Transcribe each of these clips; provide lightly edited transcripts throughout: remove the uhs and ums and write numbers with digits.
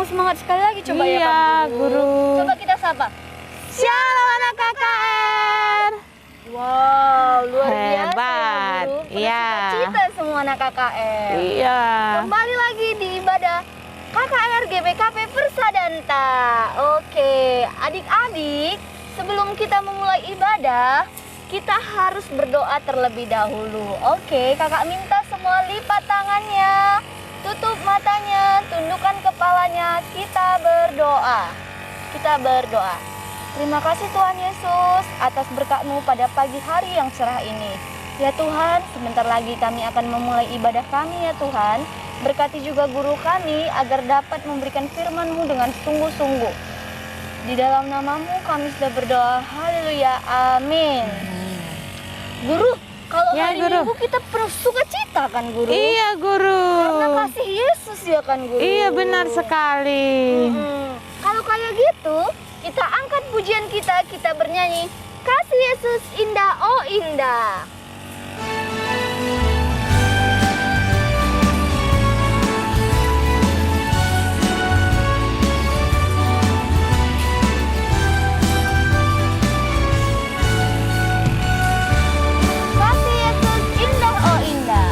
semangat sekali lagi coba ya Iya, kan Guru. Coba kita sapa. Shalom anak KKR. Wow, luar biasa ya Hebat. Guru. Iya. Cita semua anak KKR. Iya. Kembali lagi di ibadah KKR GBKP Persadanta. Oke, adik-adik, sebelum kita memulai ibadah, kita harus berdoa terlebih dahulu. Oke, kakak minta semua lipat tangannya, tutup matanya, tundukkan kepalanya, kita berdoa. Kita berdoa. Terima kasih Tuhan Yesus atas berkat-Mu pada pagi hari yang cerah ini. Ya Tuhan, sebentar lagi kami akan memulai ibadah kami ya Tuhan. Berkati juga guru kami agar dapat memberikan firman-Mu dengan sungguh-sungguh. Di dalam nama-Mu kami sudah berdoa. Haleluya. Amin. Guru, kalau Ya, hari Guru. Minggu kita penuh sukacita kan Guru? Iya, Guru. Karena kasih Yesus ya kan Guru? Iya, benar sekali. Kalau kayak gitu, kita angkat pujian kita bernyanyi, kasih Yesus indah, oh indah. Kasih Yesus indah, oh indah.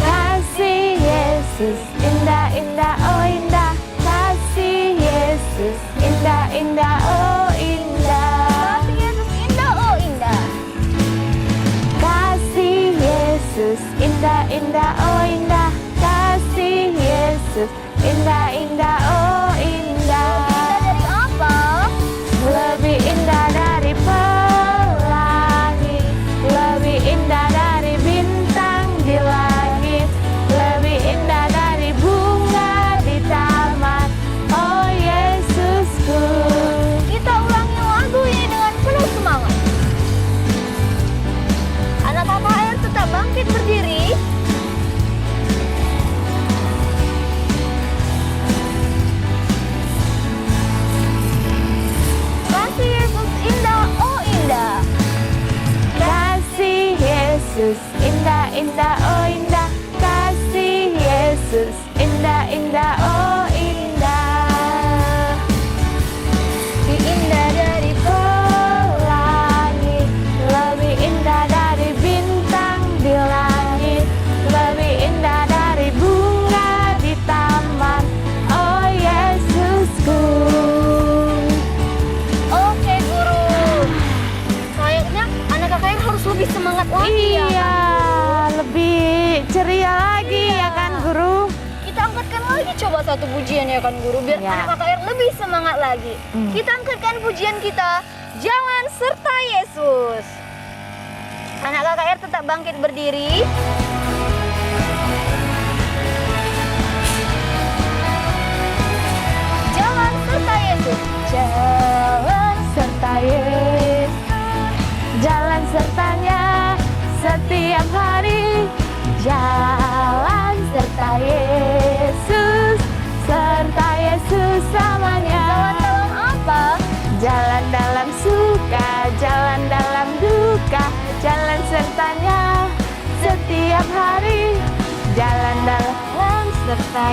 Kasih Yesus indah, indah, oh indah. Kasih Yesus indah, indah, oh indah. Kasih Yesus indah, oh indah. Kasih Yesus indah, indah, oh indah. Kasih Yesus indah, indah, oh indah. Indah dari apa? Lebih indah dari pelangi, lebih indah dari bintang di langit, lebih indah dari bunga di taman. Oh Yesusku. Kita ulangi lagu ini dengan penuh semangat. Anak KKR tetap bangkit berdiri. Kasih Yesus indah, oh indah. Kasih Yesus indah, indah, oh indah. Kasih Yesus indah, indah, oh indah. Lebih indah dari Pelangi, lebih indah dari bintang di langit, lebih indah dari bunga di taman. Oh Yesusku. Oke guru. Kayaknya anak KKR harus lebih semangat lagi ya. Iya, lebih ceria lagi ya kan Guru? Kita angkatkan lagi coba satu pujian ya kan guru, biar Ya. anak KKR lebih semangat lagi. Kita angkatkan pujian kita, Jalan Serta Yesus. Anak KKR tetap bangkit berdiri. Jalan serta Yesus. Jalan Serta Yesus, jalan sertanya setiap hari. Jalan serta Yesus selamanya. Jalan dalam apa? Jalan dalam suka, jalan dalam duka, jalan sertanya setiap hari. Jalan dalam serta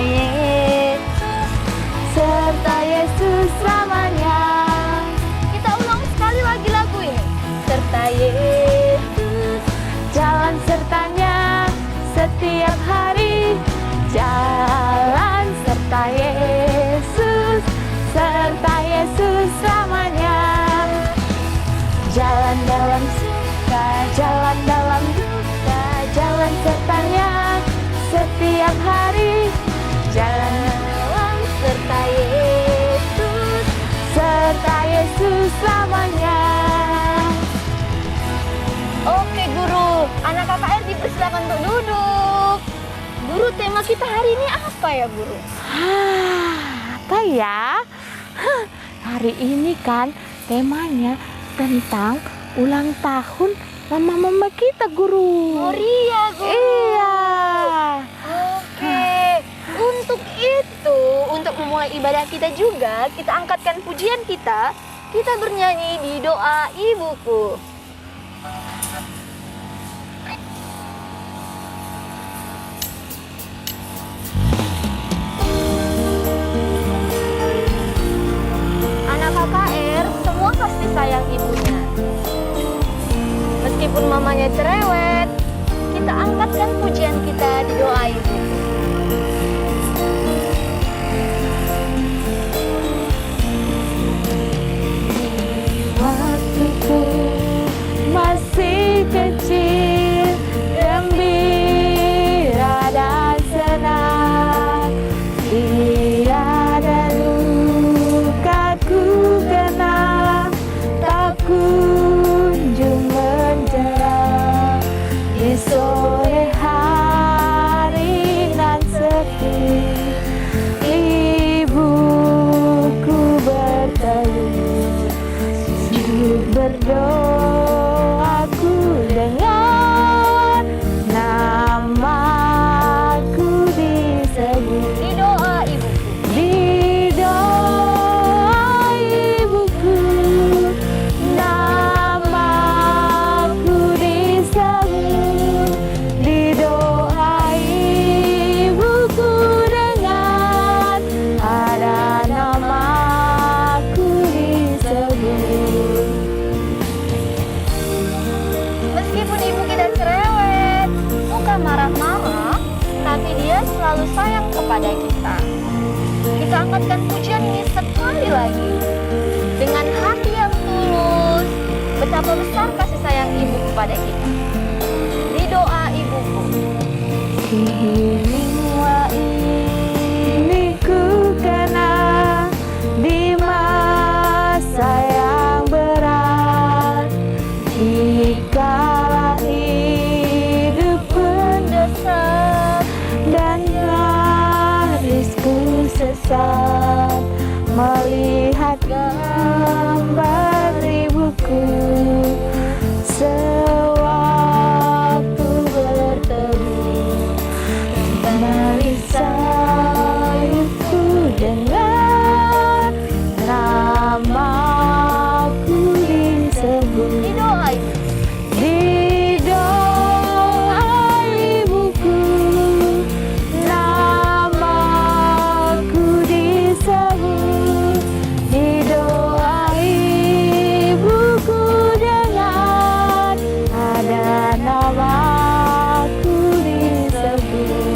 Yesus selamanya. Kita ulang sekali lagi lagu ini. Serta Yesus. Jalan sertanya setiap hari. Jalan serta Yesus selamanya. Jalan dalam suka, jalan dalam duka, jalan sertanya setiap hari. Jalan dalam serta Yesus selamanya. Oke guru, anak KKR dipersilakan untuk duduk. Guru, tema kita hari ini apa ya guru? Apa ya? Hari ini kan temanya tentang ulang tahun mama-mama kita, Guru. Moria guru. Iya. Oke, untuk itu, untuk memulai ibadah kita juga, kita angkatkan pujian kita bernyanyi di doa ibuku. Meskipun mamanya cerewet, kita angkatkan pujian kita di doa ibu. Waktuku masih kecil, gembira dan senang, tiada luka ku kenal, tak kunjung menjelang di sore hari nan sepi. Ibuku berteduh, berdoa ku dengar, namaku disebut. Di doa ibuku, Di doa ibuku, namaku disebut. Di doa ibuku dengar, ada namaku disebut. meskipun ibu kita cerewet, suka marah-marah, tapi dia selalu sayang kepada kita. Kita angkatkan pujian ini sekali lagi. Dengan hati yang tulus, betapa besar kasih sayang ibu kepada kita. Di doa ibuku, Semua ini ku kenal di masa yang berat, dikala hidup mendesak dan garisku sesat, melihat gambar ibuku sewaktu bertemu. Kembali sayupku dengar, namaku disebut. di doa ibu, Di doa ibuku, namaku disebut. Di doa ibuku dengar, ada namaku disebut.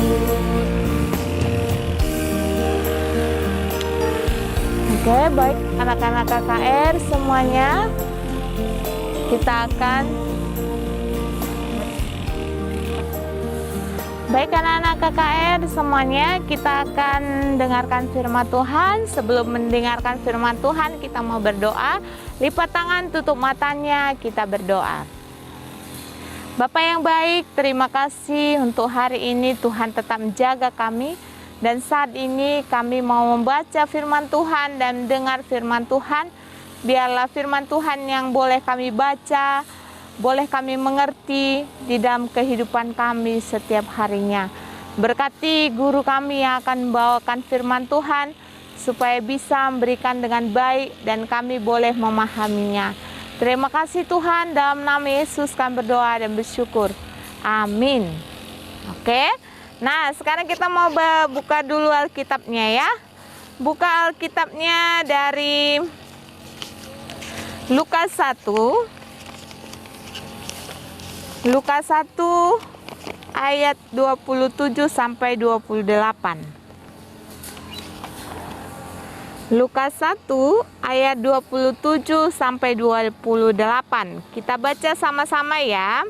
Oke, baik anak-anak KKR semuanya, kita akan baik anak-anak KKR semuanya, kita akan dengarkan firman Tuhan. Sebelum mendengarkan firman Tuhan, kita mau berdoa. Lipat tangan, tutup matanya, kita berdoa. Bapak yang baik, terima kasih untuk hari ini Tuhan tetap menjaga kami. Dan saat ini kami mau membaca firman Tuhan dan dengar firman Tuhan. Biarlah firman Tuhan yang boleh kami baca, boleh kami mengerti di dalam kehidupan kami setiap harinya. Berkati guru kami yang akan membawakan firman Tuhan, supaya bisa memberikan dengan baik dan kami boleh memahaminya. Terima kasih Tuhan, dalam nama Yesus kami berdoa dan bersyukur. Amin. Oke, nah sekarang kita mau buka dulu Alkitabnya ya. Buka Alkitabnya dari Lukas 1. Lukas 1 ayat 27 sampai 28. Lukas 1 ayat 27 sampai 28. Kita baca sama-sama ya.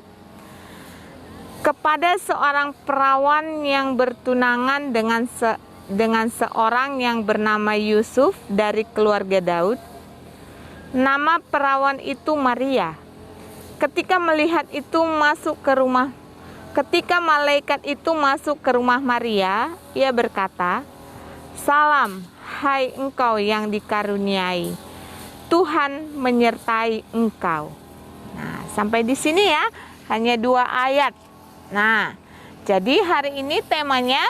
Kepada seorang perawan yang bertunangan dengan seorang yang bernama Yusuf dari keluarga Daud. Nama perawan itu Maria. Ketika malaikat itu masuk ke rumah Maria, ia berkata, "Salam, hai engkau yang dikaruniai, Tuhan menyertai engkau." Nah, sampai di sini ya, hanya 2 ayat. Nah, jadi hari ini temanya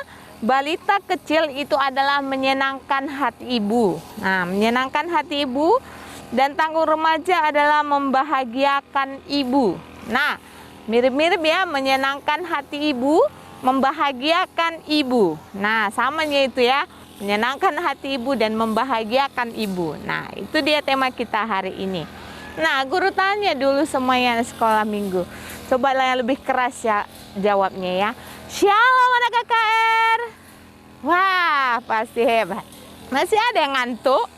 balita kecil itu adalah menyenangkan hati ibu. Nah, menyenangkan hati ibu dan tanggung remaja adalah membahagiakan ibu. Nah, mirip-mirip ya, menyenangkan hati ibu, membahagiakan ibu. Nah, samanya itu ya, menyenangkan hati ibu dan membahagiakan ibu. Nah, itu dia tema kita hari ini. Nah, guru tanya dulu semuanya sekolah minggu. Coba yang lebih keras ya jawabnya ya. Shalom anak KKR. Wah, pasti hebat. Masih ada yang ngantuk?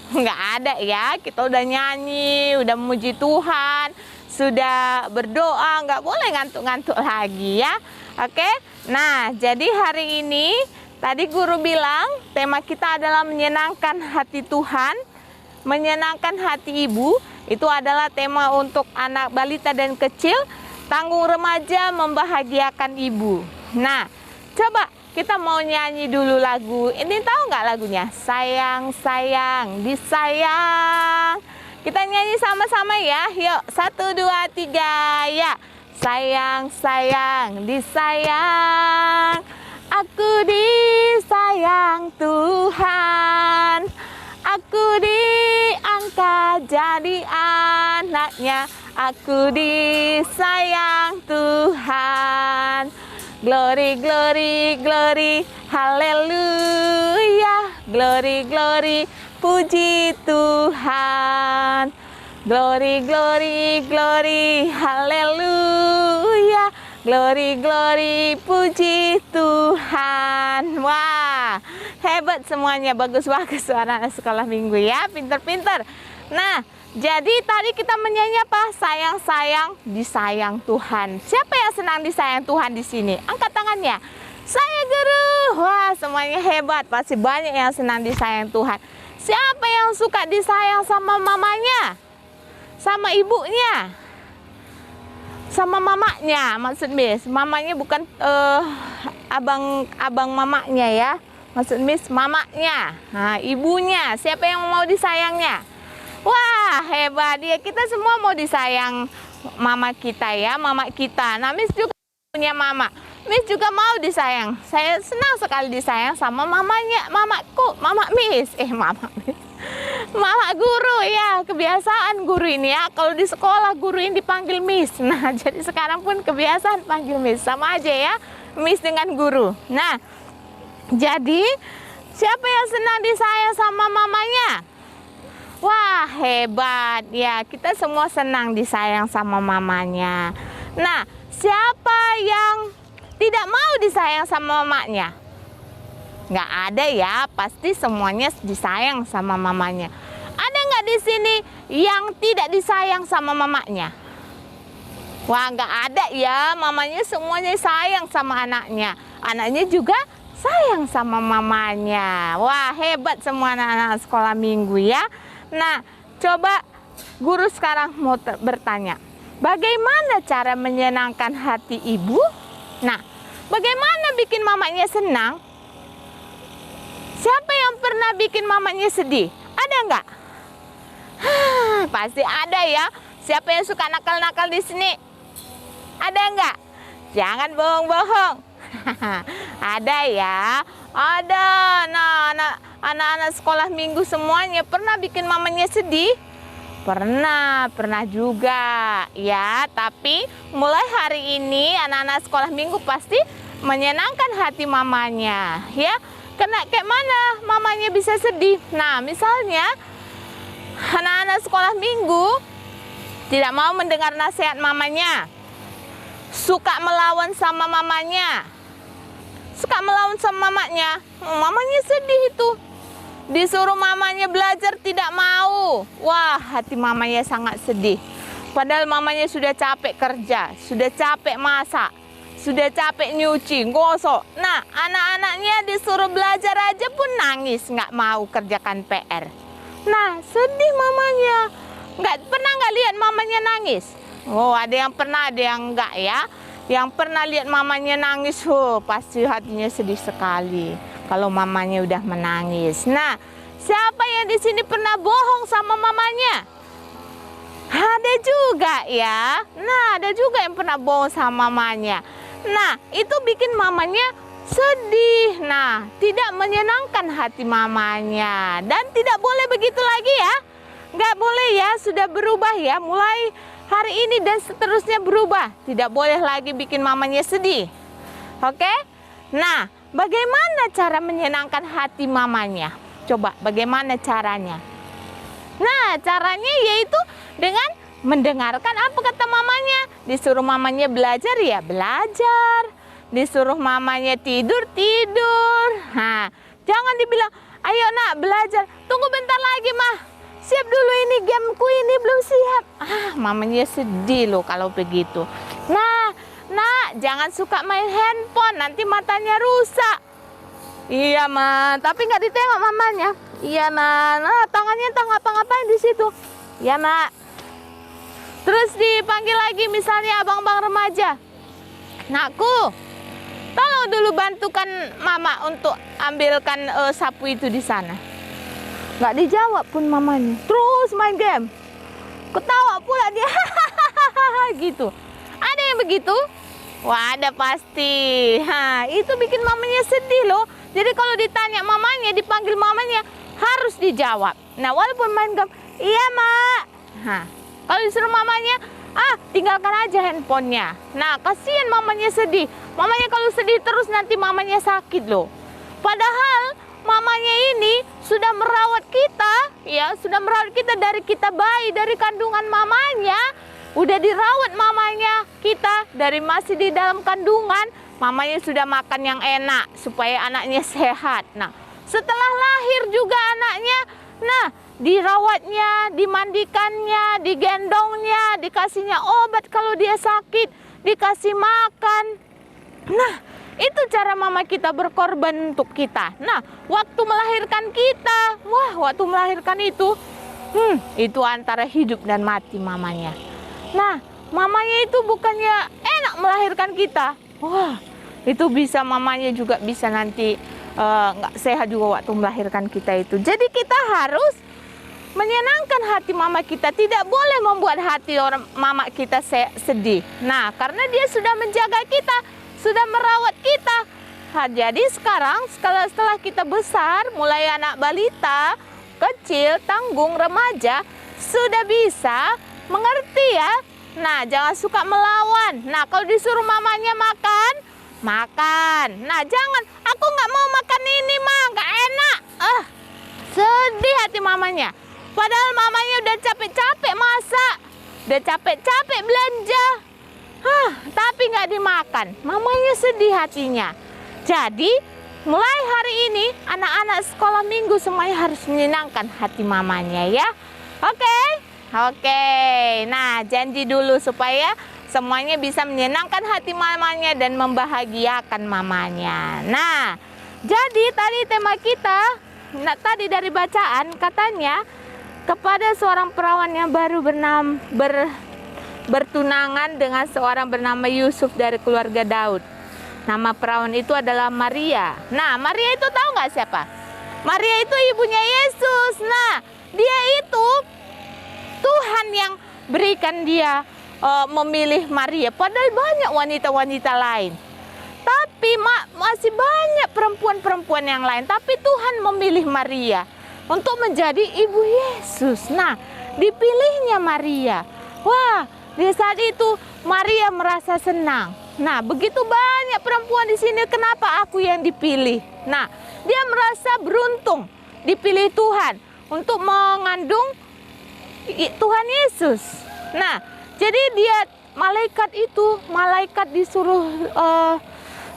Nggak ada ya, kita udah nyanyi, udah memuji Tuhan, sudah berdoa, nggak boleh ngantuk-ngantuk lagi ya. Oke, nah jadi hari ini tadi guru bilang tema kita adalah menyenangkan hati Tuhan, menyenangkan hati ibu. Itu adalah tema untuk anak balita dan kecil, tanggung remaja membahagiakan ibu. Nah, coba kita mau nyanyi dulu lagu. Ini tahu nggak lagunya? Sayang, sayang, disayang. Kita nyanyi sama-sama ya. Yuk, 1, 2, 3, ya. Sayang, sayang, disayang. Aku disayang Tuhan. Aku diangkat jadi anaknya. Aku disayang Tuhan. Glory, glory, glory, haleluya. Glory, glory, puji Tuhan. Glory, glory, glory, haleluya. Glory, glory, puji Tuhan. Wah, hebat semuanya, bagus-bagus anak-anak sekolah minggu ya, pinter-pinter. Nah, jadi tadi kita menyanyi apa? Sayang, sayang, disayang Tuhan. Siapa yang senang disayang Tuhan di sini? Angkat tangannya. Saya guru. Wah, semuanya hebat. Pasti banyak yang senang disayang Tuhan. Siapa yang suka disayang sama mamanya? Sama ibunya? Sama mamanya, maksud Miss. Mamanya bukan abang mamanya ya. Maksud Miss, mamanya. Nah, ibunya. Siapa yang mau disayangnya? Wah, hebat dia. Kita semua mau disayang mama kita ya, mama kita. Nah, Miss juga punya mama. Miss juga mau disayang. Saya senang sekali disayang sama mamanya, mamaku, mama Miss. Mama Miss. Mama guru ya, kebiasaan guru ini ya. Kalau di sekolah guru ini dipanggil Miss. Nah, jadi sekarang pun kebiasaan panggil Miss. Sama aja ya, Miss dengan guru. Nah, jadi siapa yang senang disayang sama mamanya? Wah, hebat ya, kita semua senang disayang sama mamanya. Nah, siapa yang tidak mau disayang sama mamanya? Nggak ada ya, pasti semuanya disayang sama mamanya. Ada nggak di sini yang tidak disayang sama mamanya? Wah, nggak ada ya, mamanya semuanya sayang sama anaknya. Anaknya juga sayang sama mamanya. Wah, hebat semua anak-anak sekolah minggu ya. Nah, coba guru sekarang mau bertanya, bagaimana cara menyenangkan hati ibu? Nah, bagaimana bikin mamanya senang? Siapa yang pernah bikin mamanya sedih? Ada nggak? Pasti ada ya. Siapa yang suka nakal-nakal di sini? Ada nggak? Jangan bohong-bohong. Ada ya. Ada. Nah, anak-anak sekolah minggu semuanya pernah bikin mamanya sedih? Pernah juga ya. Tapi mulai hari ini anak-anak sekolah minggu pasti menyenangkan hati mamanya ya. Kayak mana mamanya bisa sedih? Nah, misalnya anak-anak sekolah minggu tidak mau mendengar nasihat mamanya, suka melawan sama mamanya, mamanya sedih itu. Disuruh mamanya belajar tidak mau. Wah, hati mamanya sangat sedih. Padahal mamanya sudah capek kerja, sudah capek masak, sudah capek nyuci, gosok. Nah, anak-anaknya disuruh belajar aja pun nangis, nggak mau kerjakan PR. Nah, sedih mamanya. Pernah nggak lihat mamanya nangis? Oh, ada yang pernah, ada yang enggak ya. Yang pernah lihat mamanya nangis, pasti hatinya sedih sekali kalau mamanya udah menangis. Nah, siapa yang di sini pernah bohong sama mamanya? Ada juga ya. Nah, ada juga yang pernah bohong sama mamanya. Nah, itu bikin mamanya sedih. Nah, tidak menyenangkan hati mamanya. Dan tidak boleh begitu lagi ya. Nggak boleh ya, sudah berubah ya. Mulai hari ini dan seterusnya berubah. Tidak boleh lagi bikin mamanya sedih. Oke? Nah, bagaimana cara menyenangkan hati mamanya? Coba, bagaimana caranya? Nah, caranya yaitu dengan mendengarkan apa kata mamanya. Disuruh mamanya belajar, ya belajar. Disuruh mamanya tidur, tidur. Nah, jangan dibilang, ayo nak belajar, tunggu bentar lagi mah. Siap dulu ini gameku ini belum siap. Mamanya sedih loh kalau begitu. Nah, nak jangan suka main handphone, nanti matanya rusak. Iya ma, tapi nggak ditengok mamanya. Iya ma, nah tangannya tak ngapa-ngapain di situ. Iya mak. Terus dipanggil lagi misalnya abang-abang remaja. Nakku, tolong dulu bantukan mama untuk ambilkan sapu itu di sana. Nggak dijawab pun mamanya. Terus main game. Ketawa pula dia. Gitu. Ada yang begitu? Wah, ada pasti. Itu bikin mamanya sedih loh. Jadi kalau ditanya mamanya, dipanggil mamanya, harus dijawab. Nah, walaupun main game, iya mak. Kalau disuruh mamanya, tinggalkan aja handphonenya. Nah, kasihan mamanya sedih. Mamanya kalau sedih terus nanti mamanya sakit loh. Padahal mamanya ini sudah merawat kita, ya, sudah merawat kita dari kita bayi, dari kandungan mamanya. Udah dirawat mamanya kita dari masih di dalam kandungan. Mamanya sudah makan yang enak supaya anaknya sehat. Nah, setelah lahir juga anaknya, nah, dirawatnya, dimandikannya, digendongnya, dikasihnya obat kalau dia sakit, dikasih makan. Nah, itu cara mama kita berkorban untuk kita. Nah, waktu melahirkan kita, waktu melahirkan itu antara hidup dan mati mamanya. Nah, mamanya itu bukannya enak melahirkan kita. Itu bisa mamanya juga bisa nanti nggak sehat juga waktu melahirkan kita itu. Jadi kita harus menyenangkan hati mama kita, tidak boleh membuat hati mama kita sedih. Nah, karena dia sudah menjaga kita, sudah merawat kita. Jadi sekarang setelah kita besar, mulai anak balita, kecil, tanggung, remaja, sudah bisa mengerti ya. Nah, jangan suka melawan. Nah, kalau disuruh mamanya makan, makan. Nah, jangan, aku nggak mau makan ini mah, nggak enak. Sedih hati mamanya. Padahal mamanya udah capek-capek masak, udah capek-capek belanja. Tapi nggak dimakan. Mamanya sedih hatinya. Jadi, mulai hari ini, anak-anak sekolah minggu semuanya harus menyenangkan hati mamanya ya. Oke? Nah, janji dulu supaya semuanya bisa menyenangkan hati mamanya dan membahagiakan mamanya. Nah, jadi tadi tema kita, tadi dari bacaan katanya, kepada seorang perawan yang baru bertunangan dengan seorang bernama Yusuf dari keluarga Daud. Nama perawan itu adalah Maria. Nah, Maria itu tahu nggak siapa? Maria itu ibunya Yesus. Nah, dia itu Tuhan yang berikan dia memilih Maria. Padahal banyak wanita-wanita lain. Tapi masih banyak perempuan-perempuan yang lain. Tapi Tuhan memilih Maria untuk menjadi ibu Yesus. Nah, dipilihnya Maria. Di saat itu Maria merasa senang. Nah, begitu banyak perempuan di sini, kenapa aku yang dipilih? Nah, dia merasa beruntung dipilih Tuhan untuk mengandung Tuhan Yesus. Nah, jadi malaikat disuruh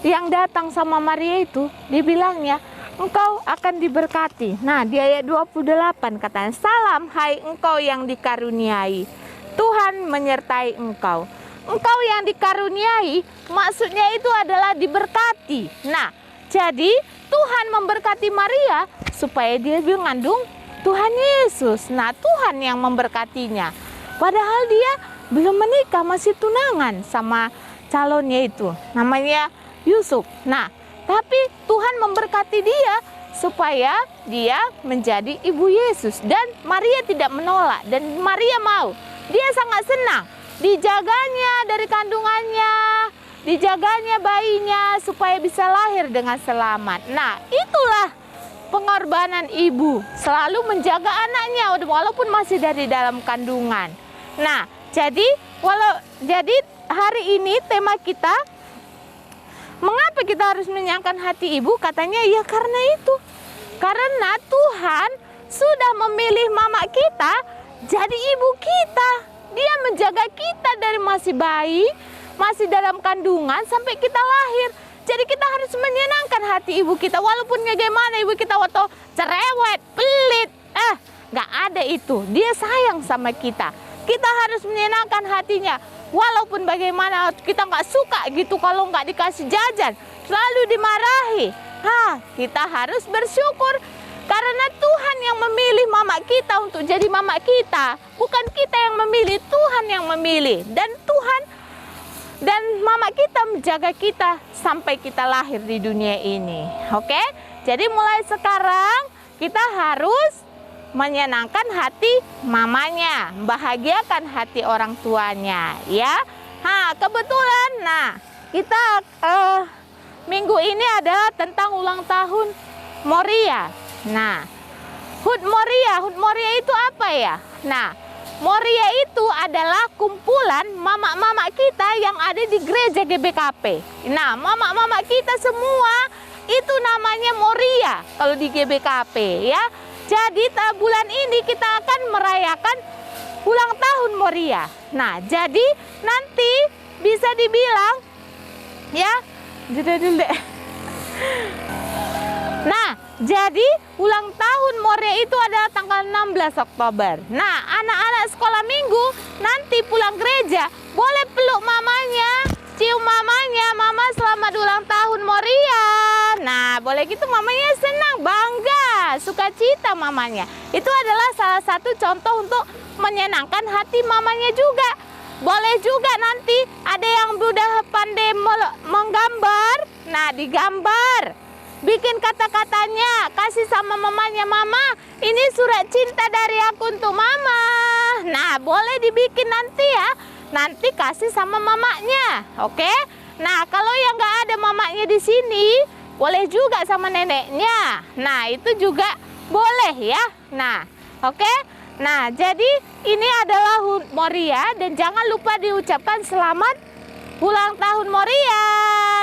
yang datang sama Maria itu, dibilangnya, engkau akan diberkati. Nah, di ayat 28 katanya, salam hai engkau yang dikaruniai, Tuhan menyertai engkau. Engkau yang dikaruniai, maksudnya itu adalah diberkati. Nah, jadi Tuhan memberkati Maria supaya dia mengandung Tuhan Yesus. Nah, Tuhan yang memberkatinya. Padahal dia belum menikah, masih tunangan sama calonnya itu, namanya Yusuf. Nah, tapi Tuhan memberkati dia supaya dia menjadi ibu Yesus. Dan Maria tidak menolak, dan Maria mau. Dia sangat senang dijaganya dari kandungannya, dijaganya bayinya supaya bisa lahir dengan selamat. Nah, itulah pengorbanan ibu, selalu menjaga anaknya walaupun masih dari dalam kandungan. Nah, jadi hari ini tema kita, mengapa kita harus menyenangkan hati ibu? Katanya ya karena itu. Karena Tuhan sudah memilih mama kita jadi ibu kita. Dia menjaga kita dari masih bayi, masih dalam kandungan sampai kita lahir. Jadi kita harus menyenangkan hati ibu kita. Walaupun bagaimana ibu kita waktu cerewet, pelit, nggak ada itu. Dia sayang sama kita. Kita harus menyenangkan hatinya. Walaupun bagaimana kita nggak suka gitu kalau nggak dikasih jajan, selalu dimarahi. Kita harus bersyukur karena Tuhan yang memilih mama kita untuk jadi mama kita. Bukan kita yang memilih, Tuhan yang memilih. Dan Tuhan dan mama kita menjaga kita sampai kita lahir di dunia ini. Oke? Jadi mulai sekarang kita harus menyenangkan hati mamanya, bahagiakan hati orang tuanya, ya. Kebetulan, kita minggu ini ada tentang ulang tahun Moria. Hud Moria itu apa ya? Moria itu adalah kumpulan mama-mama kita yang ada di gereja GBKP. Mama-mama kita semua itu namanya Moria kalau di GBKP, ya. Jadi bulan ini kita akan merayakan ulang tahun Moria. Jadi nanti bisa dibilang, ya, jadi ulang tahun Moria itu adalah tanggal 16 Oktober. Anak-anak sekolah minggu nanti pulang gereja boleh peluk mamanya, cium mamanya, mama selamat ulang tahun Moria. Boleh gitu, mamanya senang, bangga, sukacita mamanya. Itu adalah salah satu contoh untuk menyenangkan hati mamanya juga. Boleh juga nanti ada yang udah pandai menggambar, digambar. Bikin kata-katanya, kasih sama mamanya, mama, ini surat cinta dari aku untuk mama. Boleh dibikin nanti ya, nanti kasih sama mamanya, oke? Kalau yang nggak ada mamanya di sini, boleh juga sama neneknya. Itu juga boleh ya. Oke? Jadi ini adalah Hud Moria dan jangan lupa diucapkan selamat ulang tahun Moria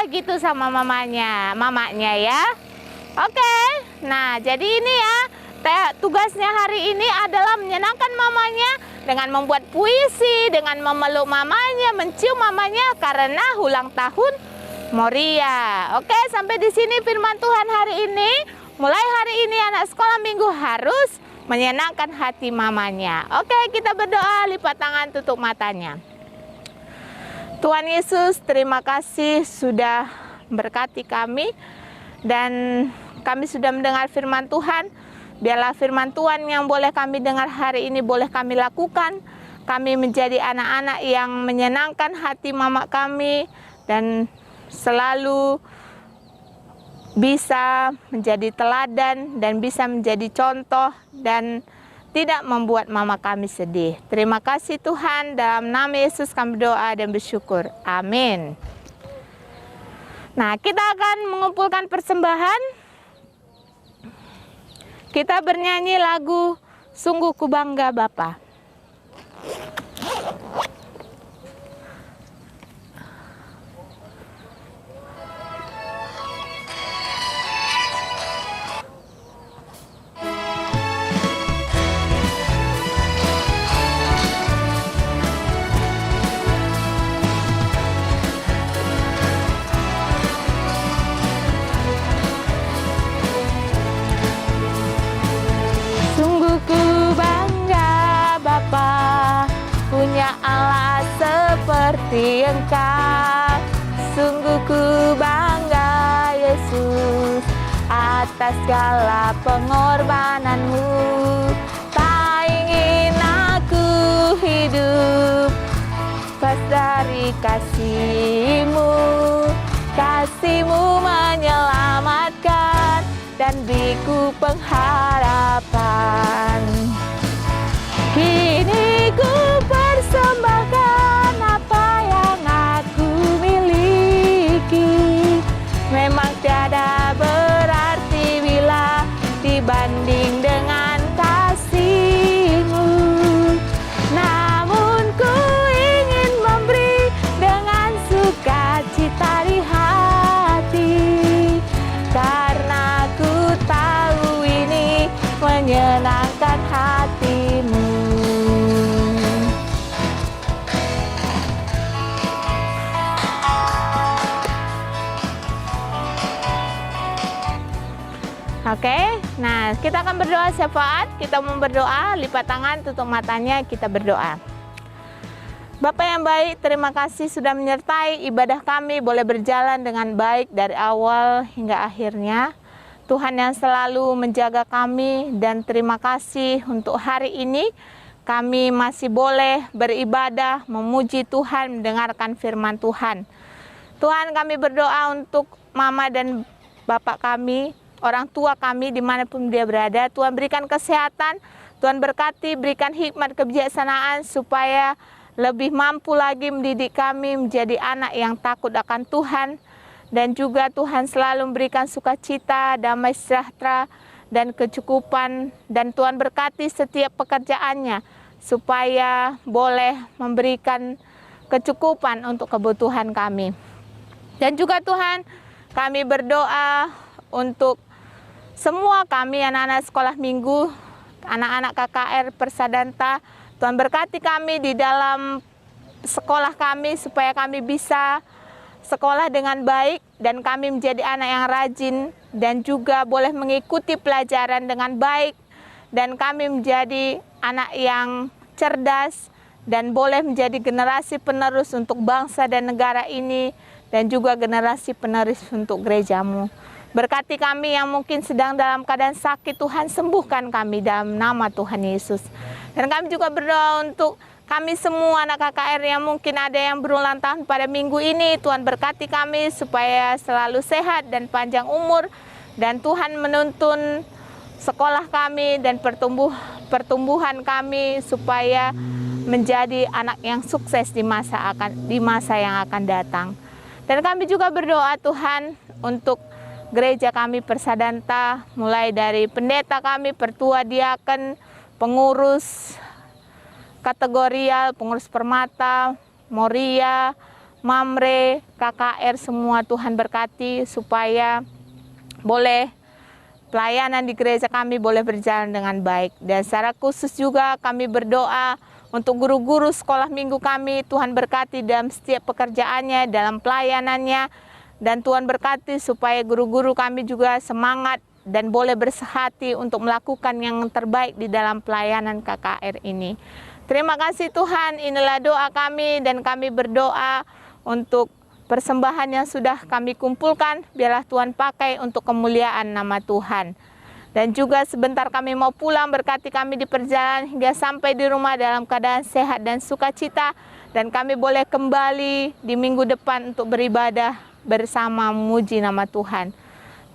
gitu sama mamanya ya. Oke. Jadi ini ya, tugasnya hari ini adalah menyenangkan mamanya dengan membuat puisi, dengan memeluk mamanya, mencium mamanya karena ulang tahun Moria. Oke, sampai di sini firman Tuhan hari ini. Mulai hari ini anak sekolah minggu harus menyenangkan hati mamanya. Oke, kita berdoa, lipat tangan, tutup matanya. Tuhan Yesus, terima kasih sudah berkati kami dan kami sudah mendengar firman Tuhan. Biarlah firman Tuhan yang boleh kami dengar hari ini boleh kami lakukan. Kami menjadi anak-anak yang menyenangkan hati mama kami dan selalu bisa menjadi teladan dan bisa menjadi contoh dan tidak membuat mama kami sedih. Terima kasih Tuhan, dalam nama Yesus kami berdoa dan bersyukur. Amin. Kita akan mengumpulkan persembahan. Kita bernyanyi lagu Sungguh Ku Bangga Bapa. Seperti Engkau, sungguh ku bangga Yesus atas segala pengorbananmu. Tak ingin aku hidup lepas dari kasih-Mu. Kasih-Mu menyelamatkan dan beriku pengharapan. Kini ku persembahkan apa yang aku miliki. Memang tiada berarti bila dibanding dengan kasih-Mu. Namun ku ingin memberi dengan sukacita di hati, karena ku tahu ini Kita akan berdoa syafaat, kita mau berdoa, lipat tangan, tutup matanya, kita berdoa. Bapak yang baik, terima kasih sudah menyertai ibadah kami boleh berjalan dengan baik dari awal hingga akhirnya. Tuhan yang selalu menjaga kami dan terima kasih untuk hari ini kami masih boleh beribadah, memuji Tuhan, mendengarkan firman Tuhan. Tuhan, kami berdoa untuk mama dan bapak kami, orang tua kami dimanapun dia berada. Tuhan berikan kesehatan, Tuhan berkati, berikan hikmat kebijaksanaan supaya lebih mampu lagi mendidik kami menjadi anak yang takut akan Tuhan. Dan juga Tuhan selalu memberikan sukacita, damai sejahtera, dan kecukupan. Dan Tuhan berkati setiap pekerjaannya supaya boleh memberikan kecukupan untuk kebutuhan kami. Dan juga Tuhan, kami berdoa untuk semua kami anak-anak sekolah minggu, anak-anak KKR Persadanta. Tuhan berkati kami di dalam sekolah kami supaya kami bisa sekolah dengan baik dan kami menjadi anak yang rajin dan juga boleh mengikuti pelajaran dengan baik dan kami menjadi anak yang cerdas dan boleh menjadi generasi penerus untuk bangsa dan negara ini dan juga generasi penerus untuk gerejamu. Berkati kami yang mungkin sedang dalam keadaan sakit, Tuhan sembuhkan kami dalam nama Tuhan Yesus. Dan kami juga berdoa untuk kami semua anak KKR yang mungkin ada yang berulang tahun pada minggu ini. Tuhan berkati kami supaya selalu sehat dan panjang umur. Dan Tuhan menuntun sekolah kami dan pertumbuhan kami supaya menjadi anak yang sukses di masa yang akan datang. Dan kami juga berdoa Tuhan untuk gereja kami Persadanta, mulai dari pendeta kami, pertua diaken, pengurus kategorial, pengurus permata, Moria, Mamre, KKR, semua Tuhan berkati supaya boleh pelayanan di gereja kami boleh berjalan dengan baik. Dan secara khusus juga kami berdoa untuk guru-guru sekolah minggu kami, Tuhan berkati dalam setiap pekerjaannya, dalam pelayanannya. Dan Tuhan berkati supaya guru-guru kami juga semangat dan boleh bersehati untuk melakukan yang terbaik di dalam pelayanan KKR ini. Terima kasih Tuhan, inilah doa kami dan kami berdoa untuk persembahan yang sudah kami kumpulkan. Biarlah Tuhan pakai untuk kemuliaan nama Tuhan. Dan juga sebentar kami mau pulang, berkati kami di perjalanan hingga sampai di rumah dalam keadaan sehat dan sukacita. Dan kami boleh kembali di minggu depan untuk beribadah bersama memuji nama Tuhan.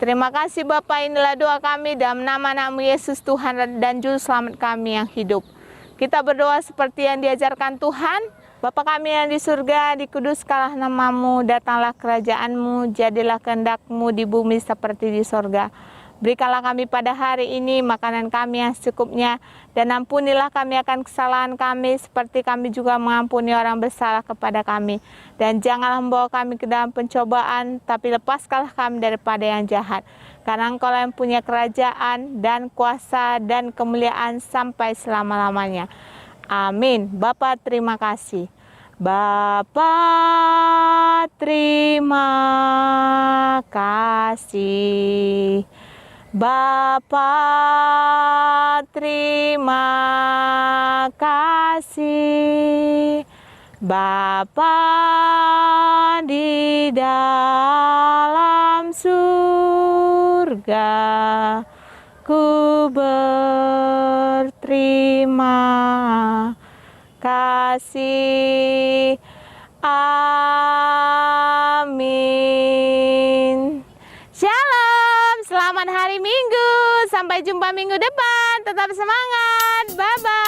Terima kasih Bapak, inilah doa kami dalam nama-Mu Yesus Tuhan dan Juru Selamat kami yang hidup. Kita berdoa seperti yang diajarkan Tuhan. Bapa kami yang di surga, dikuduskanlah nama-Mu, datanglah kerajaan-Mu, jadilah kehendak-Mu di bumi seperti di surga. Berikanlah kami pada hari ini makanan kami yang secukupnya, dan ampunilah kami akan kesalahan kami, seperti kami juga mengampuni orang bersalah kepada kami. Dan janganlah membawa kami ke dalam pencobaan, tapi lepaskanlah kami daripada yang jahat. Karena Engkau yang punya kerajaan dan kuasa dan kemuliaan sampai selama-lamanya. Amin. Bapa terima kasih. Bapa terima kasih. Bapa terima kasih. Bapa di dalam surga, ku berterima kasih. Amin. Shalom, selamat hari Minggu. Sampai jumpa minggu depan. Tetap semangat. Bye-bye.